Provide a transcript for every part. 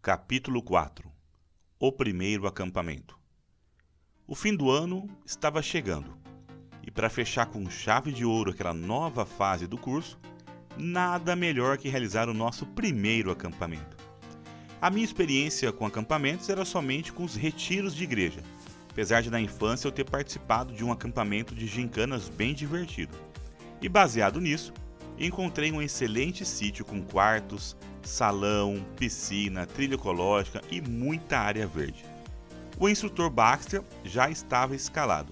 Capítulo 4 O primeiro acampamento. O fim do ano estava chegando, e para fechar com chave de ouro aquela nova fase do curso, nada melhor que realizar o nosso primeiro acampamento. A minha experiência com acampamentos era somente com os retiros de igreja, apesar de na infância eu ter participado de um acampamento de gincanas bem divertido. E baseado nisso, encontrei um excelente sítio com quartos, salão, piscina, trilha ecológica e muita área verde. O instrutor Baxter já estava escalado.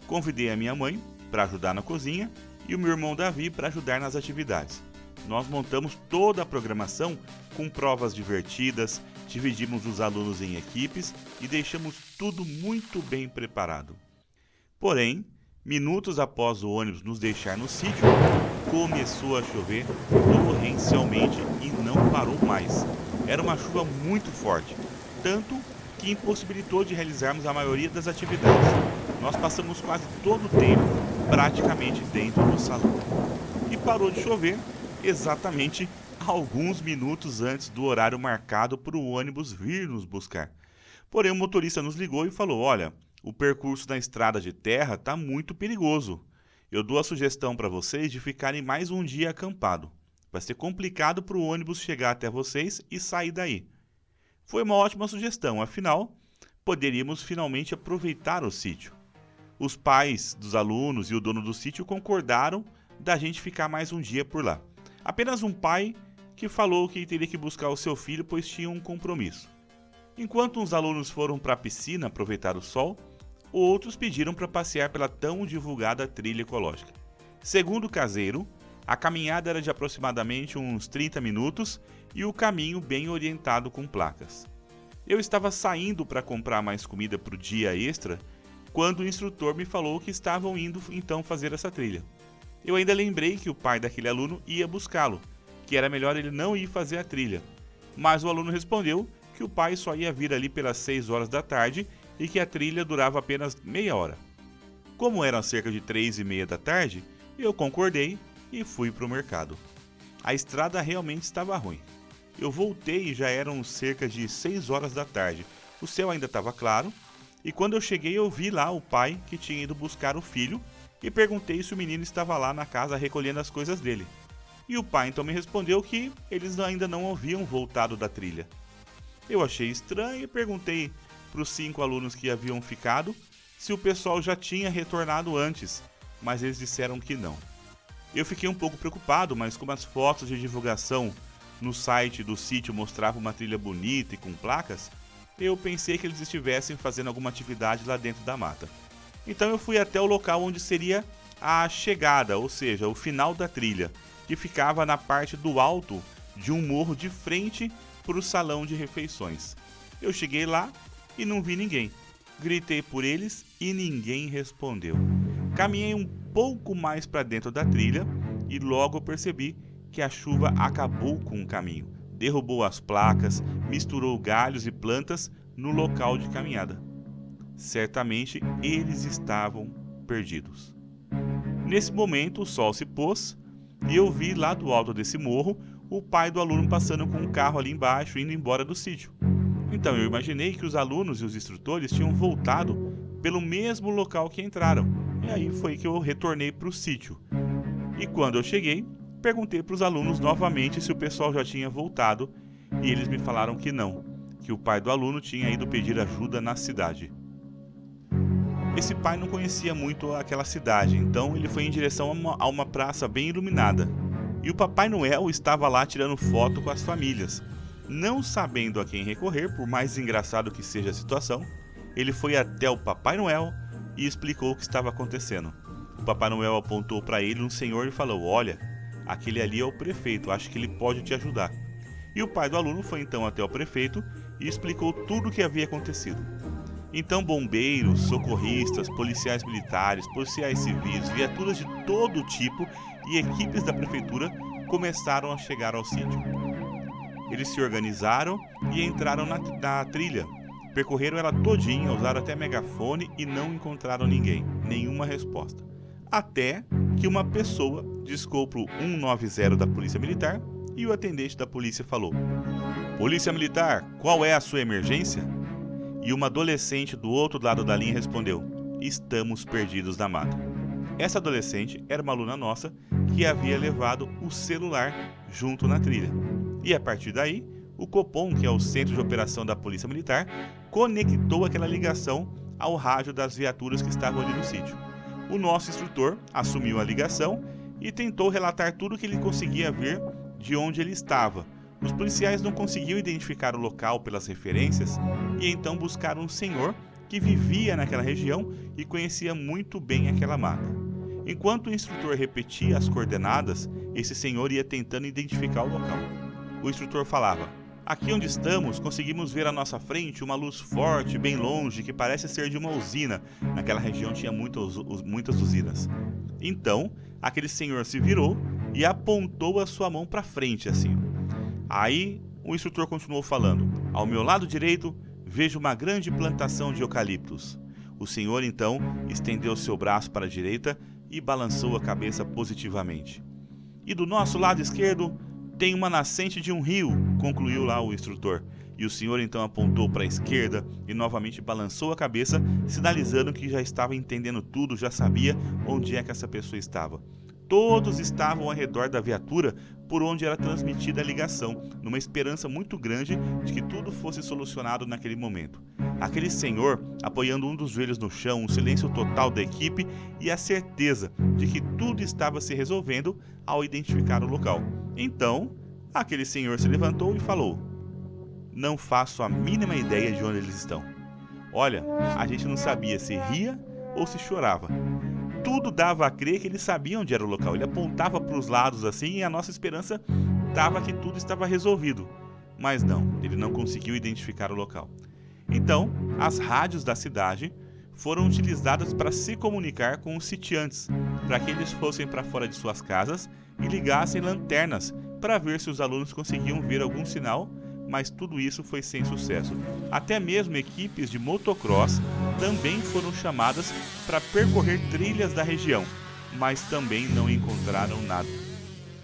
Convidei a minha mãe para ajudar na cozinha e o meu irmão Davi para ajudar nas atividades. Nós montamos toda a programação com provas divertidas, dividimos os alunos em equipes e deixamos tudo muito bem preparado. Porém, minutos após o ônibus nos deixar no sítio, começou a chover torrencialmente e não parou mais. Era uma chuva muito forte, tanto que impossibilitou de realizarmos a maioria das atividades. Nós passamos quase todo o tempo praticamente dentro do salão. E parou de chover exatamente alguns minutos antes do horário marcado para o ônibus vir nos buscar. Porém, o motorista nos ligou e falou: "Olha, o percurso na estrada de terra está muito perigoso. Eu dou a sugestão para vocês de ficarem mais um dia acampado. Vai ser complicado para o ônibus chegar até vocês e sair daí." Foi uma ótima sugestão, afinal, poderíamos finalmente aproveitar o sítio. Os pais dos alunos e o dono do sítio concordaram da gente ficar mais um dia por lá. Apenas um pai que falou que teria que buscar o seu filho, pois tinha um compromisso. Enquanto uns alunos foram para a piscina aproveitar o sol, outros pediram para passear pela tão divulgada trilha ecológica. Segundo o caseiro, a caminhada era de aproximadamente uns 30 minutos e o caminho bem orientado com placas. Eu estava saindo para comprar mais comida para o dia extra quando o instrutor me falou que estavam indo então fazer essa trilha. Eu ainda lembrei que o pai daquele aluno ia buscá-lo, que era melhor ele não ir fazer a trilha. Mas o aluno respondeu que o pai só ia vir ali pelas 6 horas da tarde e que a trilha durava apenas meia hora. Como eram cerca de 3:30 da tarde, eu concordei e fui para o mercado. A estrada realmente estava ruim. Eu voltei e já eram cerca de 6 horas da tarde. O céu ainda estava claro e quando eu cheguei eu vi lá o pai que tinha ido buscar o filho e perguntei se o menino estava lá na casa recolhendo as coisas dele. E o pai então me respondeu que eles ainda não haviam voltado da trilha. Eu achei estranho e perguntei para os 5 alunos que haviam ficado se o pessoal já tinha retornado antes, mas eles disseram que não. Eu fiquei um pouco preocupado, mas como as fotos de divulgação no site do sítio mostravam uma trilha bonita e com placas, eu pensei que eles estivessem fazendo alguma atividade lá dentro da mata. Então eu fui até o local onde seria a chegada, ou seja, o final da trilha, que ficava na parte do alto de um morro de frente para o salão de refeições. Eu cheguei lá e não vi ninguém. Gritei por eles e ninguém respondeu. Caminhei um pouco mais para dentro da trilha e logo percebi que a chuva acabou com o caminho. Derrubou as placas, misturou galhos e plantas no local de caminhada. Certamente eles estavam perdidos. Nesse momento o sol se pôs e eu vi lá do alto desse morro o pai do aluno passando com um carro ali embaixo indo embora do sítio. Então eu imaginei que os alunos e os instrutores tinham voltado pelo mesmo local que entraram. E aí foi que eu retornei para o sítio. E quando eu cheguei, perguntei para os alunos novamente se o pessoal já tinha voltado e eles me falaram que não, que o pai do aluno tinha ido pedir ajuda na cidade. Esse pai não conhecia muito aquela cidade, então ele foi em direção a uma praça bem iluminada. E o Papai Noel estava lá tirando foto com as famílias. Não sabendo a quem recorrer, por mais engraçado que seja a situação, ele foi até o Papai Noel e explicou o que estava acontecendo. O Papai Noel apontou para ele um senhor e falou: "Olha, aquele ali é o prefeito, acho que ele pode te ajudar." E o pai do aluno foi então até o prefeito e explicou tudo o que havia acontecido. Então bombeiros, socorristas, policiais militares, policiais civis, viaturas de todo tipo e equipes da prefeitura começaram a chegar ao sítio. Eles se organizaram e entraram na trilha. Percorreram ela todinha, usaram até megafone e não encontraram ninguém, nenhuma resposta. Até que uma pessoa discou pro 190 da polícia militar e o atendente da polícia falou: Polícia Militar, qual é a sua emergência? E uma adolescente do outro lado da linha respondeu: estamos perdidos na mata. Essa adolescente era uma aluna nossa que havia levado o celular junto na trilha. E a partir daí, o Copom, que é o Centro de Operação da Polícia Militar, conectou aquela ligação ao rádio das viaturas que estavam ali no sítio. O nosso instrutor assumiu a ligação e tentou relatar tudo o que ele conseguia ver de onde ele estava. Os policiais não conseguiam identificar o local pelas referências e então buscaram um senhor que vivia naquela região e conhecia muito bem aquela mata. Enquanto o instrutor repetia as coordenadas, esse senhor ia tentando identificar o local. O instrutor falava: aqui onde estamos, conseguimos ver à nossa frente uma luz forte, bem longe, que parece ser de uma usina. Naquela região tinha muitas usinas. Então, aquele senhor se virou e apontou a sua mão para frente, assim. Aí, o instrutor continuou falando: ao meu lado direito, vejo uma grande plantação de eucaliptos. O senhor, então, estendeu seu braço para a direita e balançou a cabeça positivamente. E do nosso lado esquerdo, tem uma nascente de um rio, concluiu lá o instrutor. E o senhor então apontou para a esquerda e novamente balançou a cabeça, sinalizando que já estava entendendo tudo, já sabia onde é que essa pessoa estava. Todos estavam ao redor da viatura por onde era transmitida a ligação, numa esperança muito grande de que tudo fosse solucionado naquele momento. Aquele senhor apoiando um dos joelhos no chão, um silêncio total da equipe e a certeza de que tudo estava se resolvendo ao identificar o local. Então, aquele senhor se levantou e falou: não faço a mínima ideia de onde eles estão. Olha, a gente não sabia se ria ou se chorava. Tudo dava a crer que ele sabia onde era o local. Ele apontava para os lados assim e a nossa esperança estava que tudo estava resolvido. Mas não, ele não conseguiu identificar o local. Então, as rádios da cidade foram utilizadas para se comunicar com os sitiantes, para que eles fossem para fora de suas casas e ligassem lanternas para ver se os alunos conseguiam ver algum sinal, mas tudo isso foi sem sucesso. Até mesmo equipes de motocross também foram chamadas para percorrer trilhas da região, mas também não encontraram nada.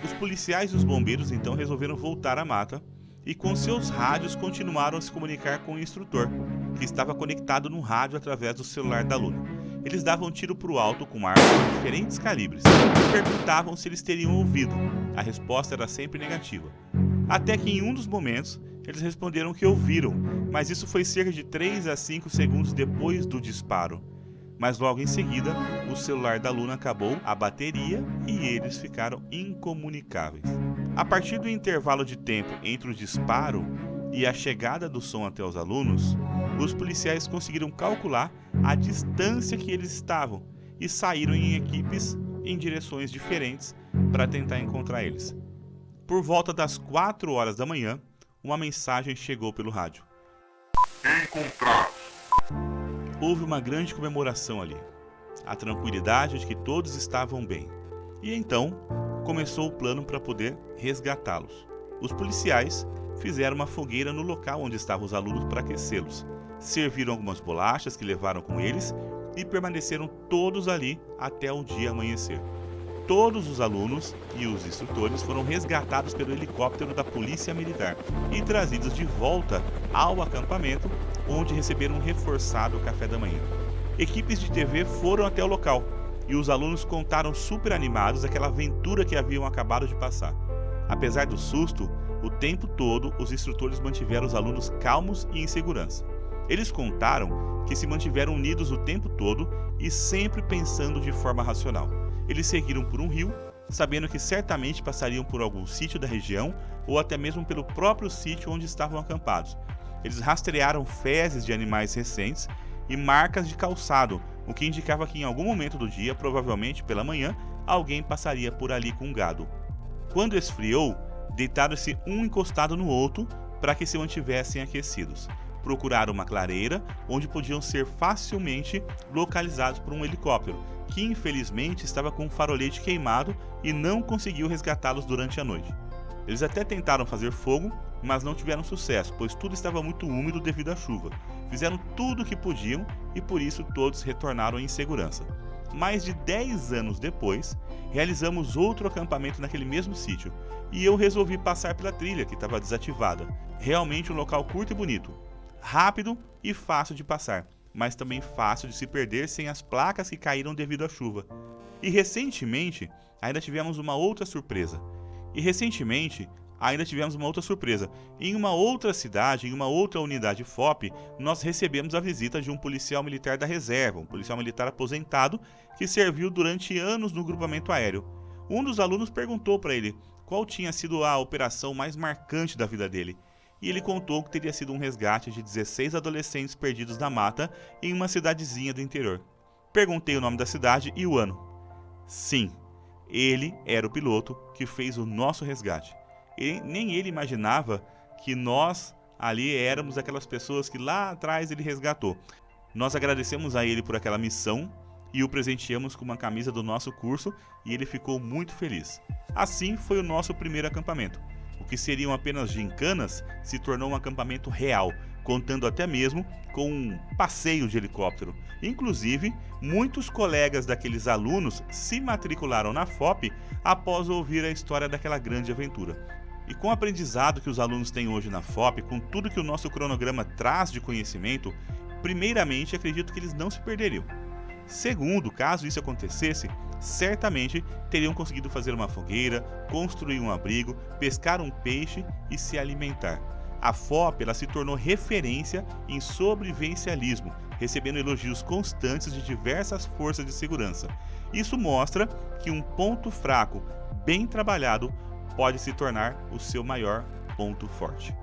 Os policiais e os bombeiros então resolveram voltar à mata e com seus rádios continuaram a se comunicar com o instrutor, que estava conectado no rádio através do celular da aluna. Eles davam tiro para o alto com armas de diferentes calibres e perguntavam se eles teriam ouvido. A resposta era sempre negativa. Até que em um dos momentos, eles responderam que ouviram, mas isso foi cerca de 3 a 5 segundos depois do disparo. Mas logo em seguida, o celular da aluna acabou a bateria e eles ficaram incomunicáveis. A partir do intervalo de tempo entre o disparo e a chegada do som até os alunos, os policiais conseguiram calcular a distância que eles estavam e saíram em equipes em direções diferentes para tentar encontrar eles. Por volta das 4 horas da manhã, uma mensagem chegou pelo rádio. Encontrados. Houve uma grande comemoração ali. A tranquilidade de que todos estavam bem. E então, começou o plano para poder resgatá-los. Os policiais fizeram uma fogueira no local onde estavam os alunos para aquecê-los. Serviram algumas bolachas que levaram com eles e permaneceram todos ali até o dia amanhecer. Todos os alunos e os instrutores foram resgatados pelo helicóptero da Polícia Militar e trazidos de volta ao acampamento, onde receberam um reforçado café da manhã. Equipes de TV foram até o local e os alunos contaram super animados aquela aventura que haviam acabado de passar. Apesar do susto, o tempo todo os instrutores mantiveram os alunos calmos e em segurança. Eles contaram que se mantiveram unidos o tempo todo e sempre pensando de forma racional. Eles seguiram por um rio, sabendo que certamente passariam por algum sítio da região ou até mesmo pelo próprio sítio onde estavam acampados. Eles rastrearam fezes de animais recentes e marcas de calçado, o que indicava que em algum momento do dia, provavelmente pela manhã, alguém passaria por ali com gado. Quando esfriou, deitaram-se um encostado no outro para que se mantivessem aquecidos. Procuraram uma clareira onde podiam ser facilmente localizados por um helicóptero, que infelizmente estava com um farolete queimado e não conseguiu resgatá-los durante a noite. Eles até tentaram fazer fogo, mas não tiveram sucesso, pois tudo estava muito úmido devido à chuva. Fizeram tudo o que podiam e por isso todos retornaram em segurança. Mais de 10 anos depois, realizamos outro acampamento naquele mesmo sítio, e eu resolvi passar pela trilha que estava desativada. Realmente um local curto e bonito, rápido e fácil de passar, mas também fácil de se perder sem as placas que caíram devido à chuva. E recentemente ainda tivemos uma outra surpresa. Em uma outra cidade, em uma outra unidade FOP, nós recebemos a visita de um policial militar da reserva, um policial militar aposentado que serviu durante anos no grupamento aéreo. Um dos alunos perguntou para ele qual tinha sido a operação mais marcante da vida dele. E ele contou que teria sido um resgate de 16 adolescentes perdidos na mata em uma cidadezinha do interior. Perguntei o nome da cidade e o ano. Sim, ele era o piloto que fez o nosso resgate. E nem ele imaginava que nós ali éramos aquelas pessoas que lá atrás ele resgatou. Nós agradecemos a ele por aquela missão e o presenteamos com uma camisa do nosso curso e ele ficou muito feliz. Assim foi o nosso primeiro acampamento. O que seriam apenas gincanas se tornou um acampamento real, contando até mesmo com um passeio de helicóptero. Inclusive, muitos colegas daqueles alunos se matricularam na FOP após ouvir a história daquela grande aventura. E com o aprendizado que os alunos têm hoje na FOP, com tudo que o nosso cronograma traz de conhecimento, primeiramente acredito que eles não se perderiam. Segundo, caso isso acontecesse, certamente teriam conseguido fazer uma fogueira, construir um abrigo, pescar um peixe e se alimentar. A FOP ela se tornou referência em sobrevivencialismo, recebendo elogios constantes de diversas forças de segurança. Isso mostra que um ponto fraco, bem trabalhado, pode se tornar o seu maior ponto forte.